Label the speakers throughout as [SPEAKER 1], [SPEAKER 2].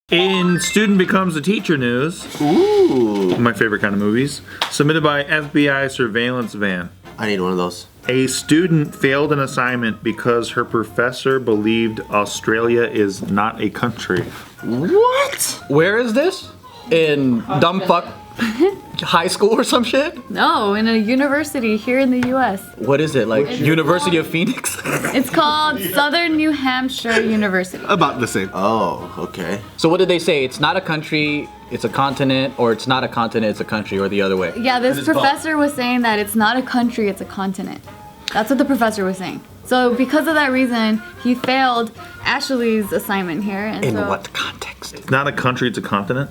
[SPEAKER 1] In Student Becomes a Teacher news,
[SPEAKER 2] Ooh.
[SPEAKER 1] my favorite kind of movies, submitted by FBI surveillance van.
[SPEAKER 2] I need one of those.
[SPEAKER 1] A student failed an assignment because her professor believed Australia is not a country.
[SPEAKER 2] What?
[SPEAKER 3] Where is this? In dumb fuck high school or some shit?
[SPEAKER 4] No, in a university here in the U.S.
[SPEAKER 3] What is it, like University of Phoenix?
[SPEAKER 4] It's called Southern New Hampshire University.
[SPEAKER 5] About the same.
[SPEAKER 2] Oh, okay.
[SPEAKER 3] So what did they say? It's not a country, it's a continent, or it's not a continent, it's a country, or the other way?
[SPEAKER 4] Yeah, this professor was saying that it's not a country, it's a continent. That's what the professor was saying. So because of that reason, he failed Ashley's assignment here. And
[SPEAKER 3] In
[SPEAKER 4] so,
[SPEAKER 3] what context?
[SPEAKER 1] It's not a country, it's a continent.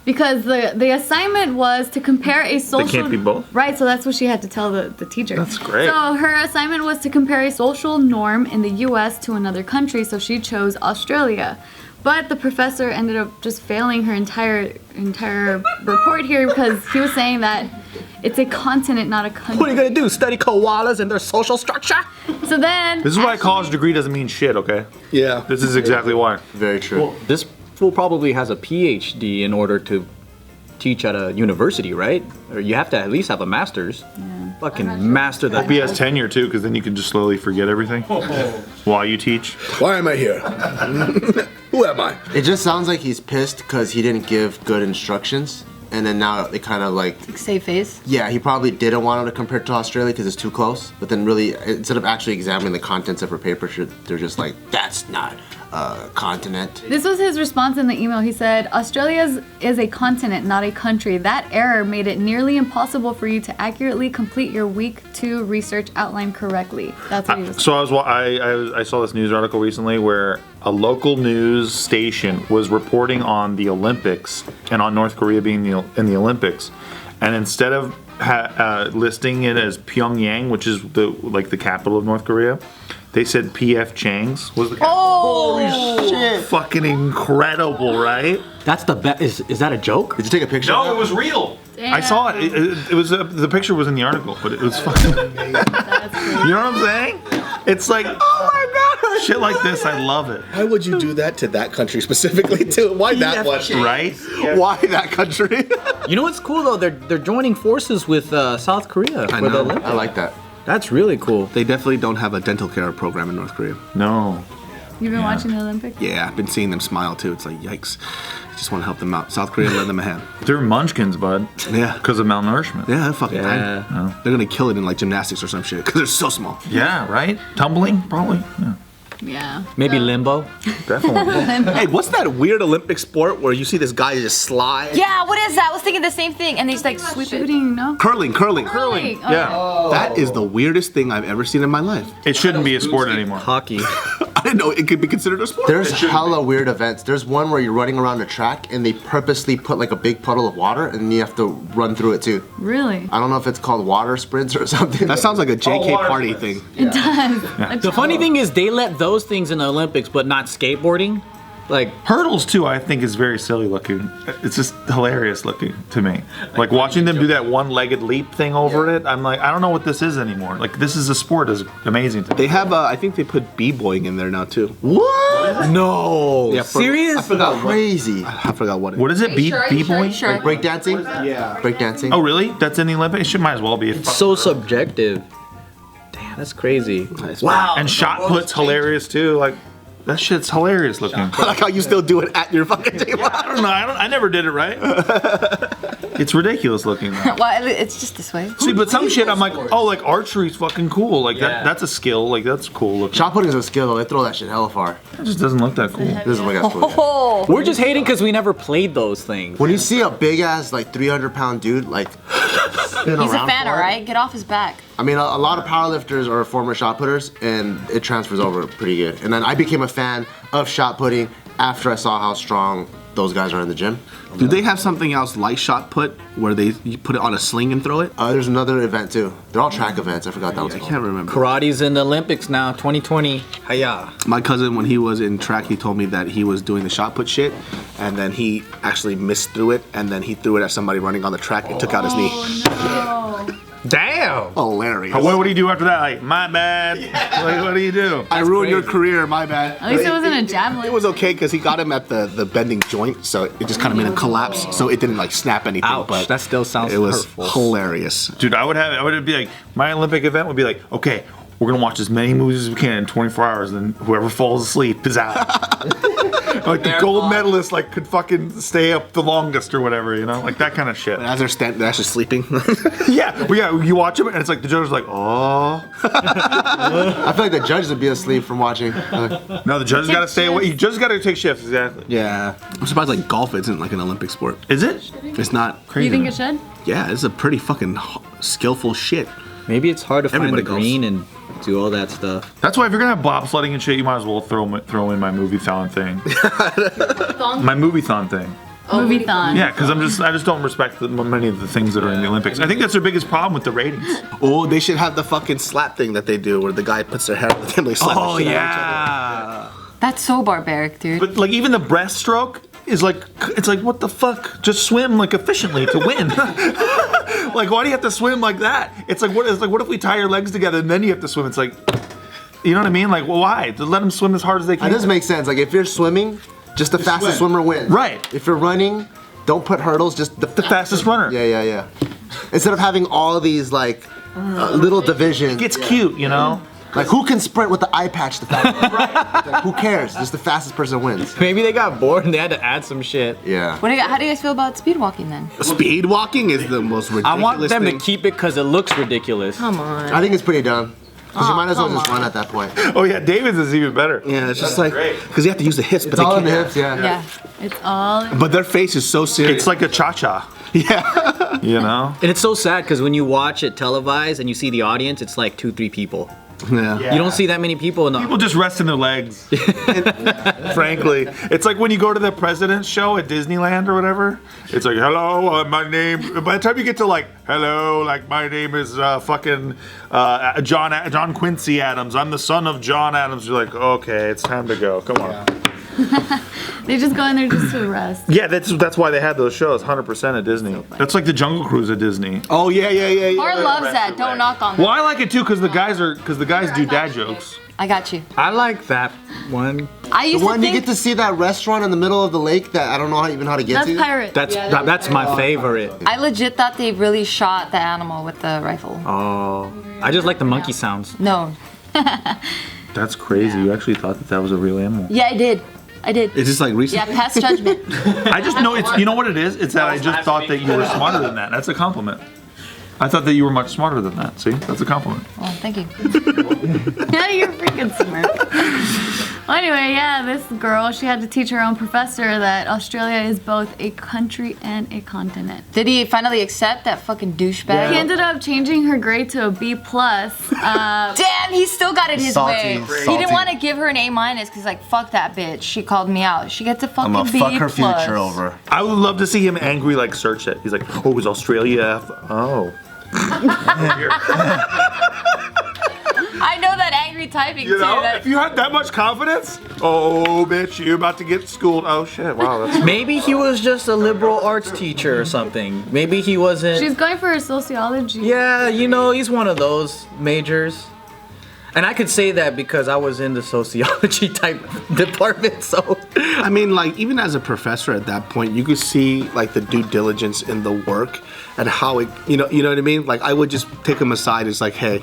[SPEAKER 4] because the assignment was to compare a social...
[SPEAKER 1] They can't be both?
[SPEAKER 4] Right, so that's what she had to tell the teacher.
[SPEAKER 1] That's great.
[SPEAKER 4] So her assignment was to compare a social norm in the U.S. to another country, so she chose Australia. But the professor ended up just failing her entire report here because he was saying that it's a continent, not a country.
[SPEAKER 3] What are you gonna do? Study koalas and their social structure?
[SPEAKER 4] So then...
[SPEAKER 1] This is why a college degree doesn't mean shit, okay?
[SPEAKER 5] Yeah.
[SPEAKER 1] This is exactly why.
[SPEAKER 2] Very true.
[SPEAKER 3] Well, this fool probably has a PhD in order to teach at a university, right? Or you have to at least have a master's. Yeah. Fucking master that.
[SPEAKER 1] Hope he has tenure too, because then you can just slowly forget everything while you teach.
[SPEAKER 5] Why am I here? Who am I?
[SPEAKER 2] It just sounds like he's pissed because he didn't give good instructions. And then now they kind of like...
[SPEAKER 4] Save face.
[SPEAKER 2] Yeah, he probably didn't want him to compare it to Australia because it's too close. But then really, instead of actually examining the contents of her paper, they're just like, that's not a continent.
[SPEAKER 4] This was his response in the email. He said, Australia is a continent, not a country. That error made it nearly impossible for you to accurately complete your week 2 research outline correctly. That's what he was saying.
[SPEAKER 1] So I saw this news article recently where a local news station was reporting on the Olympics and on North Korea being in the Olympics, and instead of listing it as Pyongyang, which is the capital of North Korea, they said P.F. Chang's was the capital.
[SPEAKER 4] Oh!
[SPEAKER 2] Shit.
[SPEAKER 1] Fucking incredible, right?
[SPEAKER 3] That's the best. Is that a joke?
[SPEAKER 2] Did you take a picture?
[SPEAKER 1] No, it was real.
[SPEAKER 4] Damn.
[SPEAKER 1] I saw it. It was the picture was in the article, but it was fucking.
[SPEAKER 4] That's crazy.
[SPEAKER 1] You know what I'm saying? It's like, oh my god, shit like this. I love it.
[SPEAKER 5] Why would you do that to that country specifically too? Why that one?
[SPEAKER 1] Right?
[SPEAKER 5] Why that country?
[SPEAKER 3] You know what's cool though? They're joining forces with South Korea for the
[SPEAKER 5] know.
[SPEAKER 3] Olympics.
[SPEAKER 2] I like that.
[SPEAKER 3] That's really cool.
[SPEAKER 5] They definitely don't have a dental care program in North Korea.
[SPEAKER 1] No.
[SPEAKER 4] You've been watching the Olympics?
[SPEAKER 5] Yeah, I've been seeing them smile too. It's like, yikes. I just want to help them out. South Korea, lend them a hand.
[SPEAKER 1] They're munchkins, bud.
[SPEAKER 5] Yeah.
[SPEAKER 1] Because of malnourishment.
[SPEAKER 5] Yeah, they're fucking
[SPEAKER 3] Yeah.
[SPEAKER 5] tiny. They're gonna kill it in like gymnastics or some shit because they're so small.
[SPEAKER 1] Yeah, right? Tumbling, probably. Yeah,
[SPEAKER 4] Yeah.
[SPEAKER 3] Maybe limbo.
[SPEAKER 1] definitely.
[SPEAKER 5] Hey, what's that weird Olympic sport where you see this guy just slide?
[SPEAKER 6] Yeah, what is that? I was thinking the same thing. And they just like sweep it.
[SPEAKER 4] Shooting, no?
[SPEAKER 5] Curling.
[SPEAKER 4] Curling. Oh.
[SPEAKER 1] Yeah.
[SPEAKER 5] That is the weirdest thing I've ever seen in my life.
[SPEAKER 1] It shouldn't be a sport anymore.
[SPEAKER 3] Hockey.
[SPEAKER 5] I didn't know it could be considered a sport.
[SPEAKER 2] There's hella weird events. There's one where you're running around a track and they purposely put like a big puddle of water and you have to run through it too.
[SPEAKER 4] Really?
[SPEAKER 2] I don't know if it's called water sprints or something.
[SPEAKER 5] That sounds like a JK
[SPEAKER 1] water
[SPEAKER 5] party
[SPEAKER 1] sports.
[SPEAKER 5] thing.
[SPEAKER 4] It does.
[SPEAKER 3] The funny thing is they let those things in the Olympics, but not skateboarding. Like,
[SPEAKER 1] Hurdles, too, I think is very silly looking. It's just hilarious looking to me. Like watching them do that one-legged leap thing over it, I'm like, I don't know what this is anymore. Like, this is a sport is amazing to me.
[SPEAKER 5] They have, I think they put b-boying in there now too.
[SPEAKER 2] What?
[SPEAKER 3] no.
[SPEAKER 5] Yeah,
[SPEAKER 3] Serious?
[SPEAKER 5] I forgot
[SPEAKER 2] Crazy.
[SPEAKER 5] I forgot what it
[SPEAKER 1] What is it? B-boy?
[SPEAKER 6] Sure.
[SPEAKER 2] Like breakdancing?
[SPEAKER 5] Yeah.
[SPEAKER 2] Breakdancing?
[SPEAKER 1] Oh, really? That's in the Olympics? It might as well be.
[SPEAKER 3] It's so subjective. Damn, that's crazy.
[SPEAKER 5] Wow.
[SPEAKER 1] And shot put's hilarious, too. Like, that shit's hilarious looking.
[SPEAKER 5] I like how you still do it at your fucking table.
[SPEAKER 1] I don't know. I never did it right. It's ridiculous looking though.
[SPEAKER 6] Well, it's just this way.
[SPEAKER 1] See, but some shit I'm like, oh, like archery's fucking cool. Like that's a skill. Like that's cool looking.
[SPEAKER 2] Shot putting is a skill though. They throw that shit hella far.
[SPEAKER 1] It just doesn't look that cool.
[SPEAKER 2] This is like a cool.
[SPEAKER 6] Oh,
[SPEAKER 3] We're just hating because we never played those things.
[SPEAKER 2] When you see a big ass like 300-pound dude like spin
[SPEAKER 6] he's a
[SPEAKER 2] around
[SPEAKER 6] fan,
[SPEAKER 2] for it,
[SPEAKER 6] alright? Get off his back.
[SPEAKER 2] I mean, a lot of powerlifters are former shot putters, and it transfers over pretty good. And then I became a fan of shot putting after I saw how strong those guys are in the gym.
[SPEAKER 5] Do they have something else like shot put where you put it on a sling and throw it?
[SPEAKER 2] There's another event too. They're all track events. I forgot that was
[SPEAKER 5] I
[SPEAKER 2] called.
[SPEAKER 5] can't remember.
[SPEAKER 3] Karate's in the Olympics now, 2020. Hiya.
[SPEAKER 5] My cousin, when he was in track, he told me that he was doing the shot put shit, and then he actually missed through it, and then he threw it at somebody running on the track and took out his knee.
[SPEAKER 4] Oh, no.
[SPEAKER 3] Damn.
[SPEAKER 5] Hilarious.
[SPEAKER 1] What do you do after that? Like, my bad. Like, what do you do?
[SPEAKER 5] I ruined your career, my bad.
[SPEAKER 4] At least it wasn't a javelin.
[SPEAKER 5] It was okay because he got him at the bending joint, so it just kind of made him collapse, so it didn't like snap anything.
[SPEAKER 3] Ouch,
[SPEAKER 5] but
[SPEAKER 3] that still sounds
[SPEAKER 5] it was
[SPEAKER 3] hurtful.
[SPEAKER 5] hilarious.
[SPEAKER 1] Dude, I would be like, my Olympic event would be like, okay, we're gonna watch as many movies as we can in 24 hours, and whoever falls asleep is out. Like the gold medalist, like could fucking stay up the longest or whatever, you know, like that kind of shit.
[SPEAKER 5] And as they're actually sleeping.
[SPEAKER 1] Yeah, you watch them and it's like the judge is like, oh.
[SPEAKER 2] I feel like the judges would be asleep from watching.
[SPEAKER 1] No, the judge got to stay away. You just got to take shifts, exactly.
[SPEAKER 5] Yeah. I'm surprised like golf isn't like an Olympic sport.
[SPEAKER 1] Is it?
[SPEAKER 5] It's not.
[SPEAKER 1] Crazy.
[SPEAKER 4] You think it should?
[SPEAKER 5] Yeah, it's a pretty fucking skillful shit.
[SPEAKER 3] Maybe it's hard to find
[SPEAKER 5] Everybody
[SPEAKER 3] the
[SPEAKER 5] goes.
[SPEAKER 3] green and do all that stuff.
[SPEAKER 1] That's why if you're gonna have bobsledding and shit, you might as well throw in my movie-thon thing. My movie-thon thing.
[SPEAKER 4] Movie-thon.
[SPEAKER 1] Yeah, because I just don't respect many of the things that are in the Olympics. I think that's their biggest problem with the ratings.
[SPEAKER 5] Oh, they should have the fucking slap thing that they do where the guy puts their hair on the thing, they slap
[SPEAKER 1] Oh
[SPEAKER 5] the shit out of each
[SPEAKER 1] yeah.
[SPEAKER 6] That's so barbaric, dude.
[SPEAKER 1] But like even the breaststroke is like, it's like, what the fuck? Just swim like efficiently to win. Like, why do you have to swim like that? It's like what if we tie your legs together and then you have to swim? It's like, you know what I mean? Like, well, why? Just let them swim as hard as they can.
[SPEAKER 2] That does make sense. Like if you're swimming, just the fastest swimmer wins.
[SPEAKER 1] Right.
[SPEAKER 2] If you're running, don't put hurdles. Just the
[SPEAKER 1] fastest runner.
[SPEAKER 2] Yeah. Instead of having all these like little divisions.
[SPEAKER 1] It's cute, you know?
[SPEAKER 2] Like who can sprint with the eye patch the fastest? Right. Like, who cares? Just the fastest person wins.
[SPEAKER 3] Maybe they got bored and they had to add some shit.
[SPEAKER 2] Yeah.
[SPEAKER 6] How do you guys feel about speed walking then?
[SPEAKER 5] Speed walking is the most ridiculous
[SPEAKER 3] I want them
[SPEAKER 5] thing.
[SPEAKER 3] to keep it because it looks ridiculous.
[SPEAKER 6] Come on.
[SPEAKER 2] I think it's pretty dumb. Because you might as well just run at that point.
[SPEAKER 1] Oh yeah, David's is even better.
[SPEAKER 5] Yeah, it's just like, because you have to use the hips, but
[SPEAKER 2] It's
[SPEAKER 5] they
[SPEAKER 2] all in
[SPEAKER 5] can't.
[SPEAKER 2] the hips, yeah.
[SPEAKER 6] Yeah.
[SPEAKER 4] It's all.
[SPEAKER 5] But their face is so serious.
[SPEAKER 1] It's like a cha-cha.
[SPEAKER 5] Yeah.
[SPEAKER 1] You know?
[SPEAKER 3] And it's so sad because when you watch it televised and you see the audience, it's like 2-3 people.
[SPEAKER 5] Yeah.
[SPEAKER 3] You don't see that many people in the.
[SPEAKER 1] People just resting their legs. Frankly, it's like when you go to the president's show at Disneyland or whatever. It's like, hello, my name. By the time you get to like, hello, like my name is fucking John Quincy Adams. I'm the son of John Adams. You're like, okay, it's time to go. Come on.
[SPEAKER 4] They just go in there just to rest.
[SPEAKER 1] Yeah, that's why they had those shows 100% at Disney. That's like the Jungle Cruise at Disney.
[SPEAKER 5] Oh yeah.
[SPEAKER 6] Bart loves that. Don't knock on that.
[SPEAKER 1] Well, I like it too because the guys do dad jokes.
[SPEAKER 6] I got you.
[SPEAKER 3] I like that one.
[SPEAKER 6] I used
[SPEAKER 2] The one
[SPEAKER 6] to
[SPEAKER 2] you
[SPEAKER 6] think
[SPEAKER 2] get to see that restaurant in the middle of the lake that I don't know even how to get
[SPEAKER 4] That's
[SPEAKER 2] to.
[SPEAKER 4] pirate.
[SPEAKER 3] That's my favorite.
[SPEAKER 6] I legit thought they really shot the animal with the rifle.
[SPEAKER 3] Oh, I just like the monkey sounds.
[SPEAKER 6] No.
[SPEAKER 1] That's crazy. You actually thought that was a real animal.
[SPEAKER 6] Yeah, I did.
[SPEAKER 5] Is this like recent?
[SPEAKER 6] Yeah, past judgment.
[SPEAKER 1] I just know it's. You know what it is? It's that I just thought that you were smarter than that. That's a compliment. I thought that you were much smarter than that. See, that's a compliment.
[SPEAKER 6] Well, thank you.
[SPEAKER 4] Yeah, you're freaking smart. Well, anyway, yeah, this girl, she had to teach her own professor that Australia is both a country and a continent.
[SPEAKER 6] Did he finally accept that fucking douchebag?
[SPEAKER 4] He ended up changing her grade to a B+.
[SPEAKER 6] Damn, he still got it his
[SPEAKER 2] Salty,
[SPEAKER 6] way.
[SPEAKER 2] salty.
[SPEAKER 6] He didn't want to give her an A- because like, fuck that bitch. She called me out. She gets a fucking
[SPEAKER 2] I'm gonna
[SPEAKER 6] B+.
[SPEAKER 2] fuck her future over.
[SPEAKER 1] I would love to see him angry, like search it. He's like, oh, is Australia? Oh.
[SPEAKER 6] I know that angry typing
[SPEAKER 1] You know,
[SPEAKER 6] too. That,
[SPEAKER 1] if you had that much confidence, oh, bitch, you're about to get schooled. Oh shit! Wow, that's.
[SPEAKER 3] Maybe he was just a liberal arts teacher or something. Maybe he wasn't.
[SPEAKER 4] She's going for her sociology.
[SPEAKER 3] Yeah, you know, he's one of those majors. And I could say that because I was in the sociology type department, so.
[SPEAKER 5] I mean, like, even as a professor at that point, you could see, like, the due diligence in the work and how it, you know what I mean? Like, I would just take him aside. It's like, hey,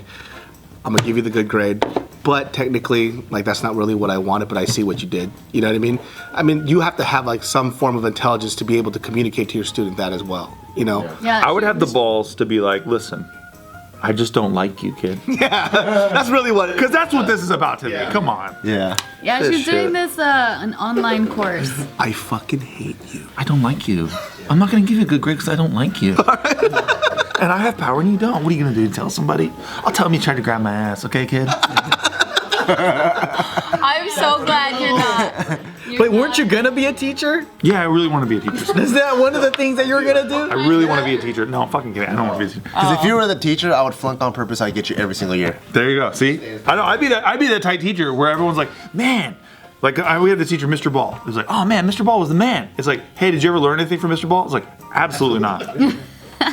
[SPEAKER 5] I'm gonna give you the good grade, but technically, like, that's not really what I wanted, but I see what you did. You know what I mean? I mean, you have to have, like, some form of intelligence to be able to communicate to your student that as well, you know?
[SPEAKER 4] Yeah,
[SPEAKER 1] I would have the balls to be like, listen, I just don't like you, kid.
[SPEAKER 5] That's really what it is.
[SPEAKER 1] Because that's what this is about to me. Come on.
[SPEAKER 2] Yeah.
[SPEAKER 4] Yeah,
[SPEAKER 1] This
[SPEAKER 4] she's doing
[SPEAKER 1] shit.
[SPEAKER 4] this an online course.
[SPEAKER 5] I fucking hate you.
[SPEAKER 1] I don't like you. I'm not gonna give you a good grade because I don't like you. And I have power and you don't. What are you gonna do? Tell somebody? I'll tell them you tried to grab my ass, okay, kid?
[SPEAKER 6] I'm so glad you're not.
[SPEAKER 3] Wait, weren't you gonna be a teacher?
[SPEAKER 1] Yeah, I really want to be a teacher.
[SPEAKER 3] Is that one of the things that you were gonna do?
[SPEAKER 1] I really want to be a teacher. No, I'm fucking kidding. I don't want to be a teacher.
[SPEAKER 2] Because if you were the teacher, I would flunk on purpose. I'd get you every single year.
[SPEAKER 1] There you go. See, I know. I'd be that type teacher where everyone's like, man. Like we had the teacher, Mr. Ball. It was like, oh man, Mr. Ball was the man. It's like, hey, did you ever learn anything from Mr. Ball? It's like, absolutely not.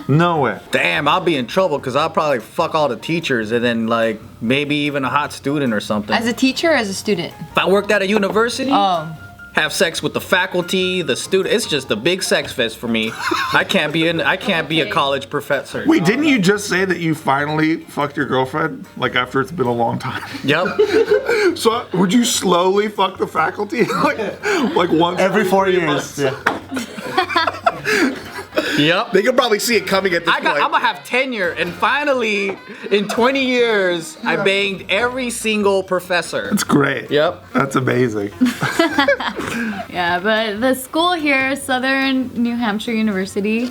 [SPEAKER 1] No way.
[SPEAKER 3] Damn, I'll be in trouble because I'll probably fuck all the teachers and then like maybe even a hot student or something.
[SPEAKER 6] As a teacher or as a student?
[SPEAKER 3] If I worked at a university,
[SPEAKER 6] Oh.
[SPEAKER 3] have sex with the faculty, the student. It's just a big sex fest for me. I can't be a college professor.
[SPEAKER 1] Wait, didn't you just say that you finally fucked your girlfriend? Like after it's been a long time.
[SPEAKER 3] Yep.
[SPEAKER 1] So would you slowly fuck the faculty? like once
[SPEAKER 2] Every 4 years. Yeah.
[SPEAKER 3] Yep.
[SPEAKER 5] They could probably see it coming at this point.
[SPEAKER 3] I'm gonna have tenure, and finally, in 20 years, I banged every single professor.
[SPEAKER 1] It's great.
[SPEAKER 3] Yep.
[SPEAKER 1] That's amazing.
[SPEAKER 4] Yeah, but the school here, Southern New Hampshire University,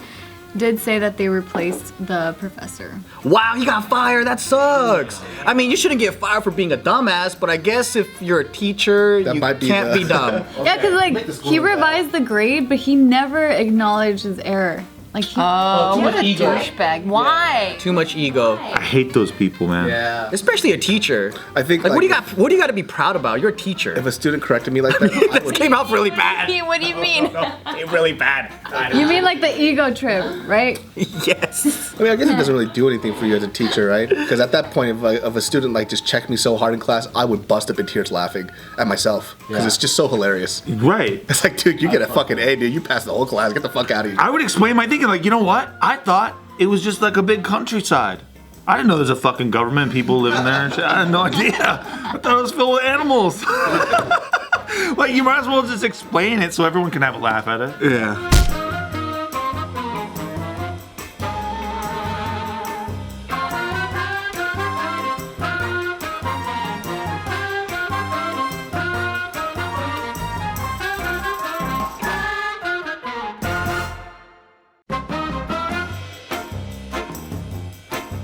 [SPEAKER 4] did say that they replaced the professor.
[SPEAKER 3] Wow, he got fired. That sucks. I mean, you shouldn't get fired for being a dumbass, but I guess if you're a teacher,
[SPEAKER 5] That
[SPEAKER 3] you
[SPEAKER 5] might be
[SPEAKER 3] can't
[SPEAKER 5] the-
[SPEAKER 3] be dumb.
[SPEAKER 4] Yeah, because like he revised the grade, but he never acknowledged his error. Like he,
[SPEAKER 6] Oh, what a
[SPEAKER 3] much ego.
[SPEAKER 6] douchebag. Why?
[SPEAKER 3] Too much ego.
[SPEAKER 1] I hate those people, man.
[SPEAKER 3] Yeah. Especially a teacher.
[SPEAKER 5] I think,
[SPEAKER 3] Like, what do
[SPEAKER 5] like,
[SPEAKER 3] you got to be proud about? You're a teacher.
[SPEAKER 5] If a student corrected me like that, I
[SPEAKER 3] This
[SPEAKER 5] would,
[SPEAKER 3] came out really bad.
[SPEAKER 6] What do you mean?
[SPEAKER 3] Really bad.
[SPEAKER 4] you mean like the ego trip, right?
[SPEAKER 3] Yes.
[SPEAKER 5] I mean, I guess it doesn't really do anything for you as a teacher, right? Because at that point, if a student like just checked me so hard in class, I would bust up in tears laughing at myself because it's just so hilarious.
[SPEAKER 1] Right.
[SPEAKER 5] It's like, dude, you get a fucking A, dude. You passed the whole class. Get the fuck out of here.
[SPEAKER 1] I would explain my thinking, like, you know what? I thought it was just like a big countryside. I didn't know there's a fucking government, people living there and shit. I had no idea. I thought it was filled with animals. Like, you might as well just explain it so everyone can have a laugh at it.
[SPEAKER 5] Yeah.